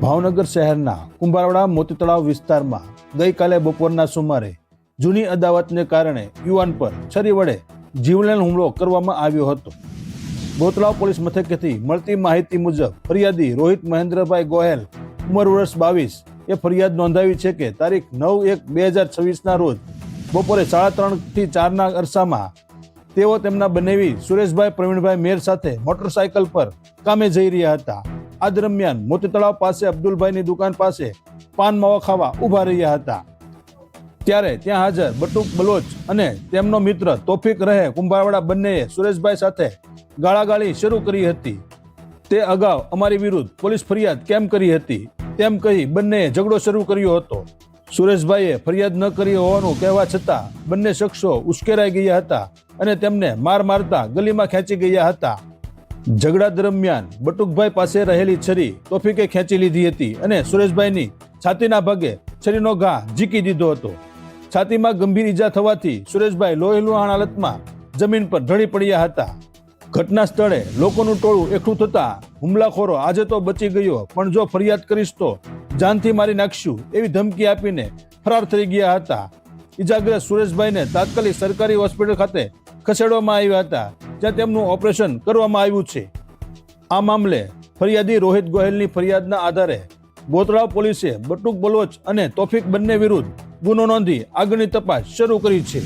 ભાવનગર શહેરના કુંભારવાડા મોતી તળાવ વિસ્તારમાં ગઈકાલે બપોરના સુમારે જૂની અદાવતને કારણે યુવાન પર છરી વડે જીવલેણ હુમલો કરવામાં આવ્યો હતો. બોતળાવ પોલીસ મથકેથી મળતી માહિતી મુજબ ફરિયાદી રોહિત મહેન્દ્રભાઈ ગોહેલ ઉંમર વર્ષ 22 એ ફરિયાદ નોંધાવી છે કે તારીખ 9/1/2026 રોજ બપોરે 3:30 થી 4 અરસામાં તેઓ તેમના બનેવી સુરેશભાઈ પ્રવીણભાઈ મેર સાથે મોટરસાયકલ પર કામે જઈ રહ્યા હતા. આ દરમિયાન મોતી તળાવ પાસે અબ્દુલભાઈની દુકાન પાસે પાન માવા ખાવા ઉભા રહ્યા હતા. ત્યારે ત્યાં હાજર બટુક બલોચ અને તેમનો મિત્ર તોફિક રહે કુંભારવાડા બંનેએ સુરેશભાઈ સાથે ગાળાગાળી શરૂ કરી હતી. તે અગાઉ અમારી વિરુદ્ધ પોલીસ ફરિયાદ કેમ કરી હતી તેમ કહી બંનેએ ઝઘડો શરૂ કર્યો હતો. સુરેશભાઈએ ફરિયાદ ન કરી હોવાનું કહેવા છતાં બંને શખ્સો ઉશ્કેરાઈ ગયા હતા અને તેમને માર મારતા ગલીમાં ખેંચી ગયા હતા. ઝઘડા દરમિયાન બટુકભાઈ પાસે રહેલી છરી તોફિકે ખેંચી લીધી હતી અને સુરેશભાઈની છાતીના ભાગે છરીનો ઘા ઝીકી દીધો હતો. છાતીમાં ગંભીર ઈજા થવાથી સુરેશભાઈ લોહીલુહાણ હાલતમાં જમીન પર ઢળી પડ્યા હતા. ઘટના સ્થળે લોકોનું ટોળું એકઠું થતા હુમલાખોરો આજે તો બચી ગયો પણ જો ફરિયાદ કરીશ તો જાનથી મારી નાખશું એવી ધમકી આપીને ફરાર થઈ ગયા હતા. ઈજાગ્રસ્ત સુરેશભાઈને તાત્કાલિક સરકારી હોસ્પિટલ ખાતે ખસેડવામાં આવ્યા હતા, જ્યાં તેમનું ઓપરેશન કરવામાં આવ્યું છે. આ મામલે ફરિયાદી રોહિત ગોહેલની ફરિયાદના આધારે બોતળાવ પોલીસે બટુક બલોચ અને તોફિક બંને વિરુદ્ધ ગુનો નોંધી આગળની તપાસ શરૂ કરી છે.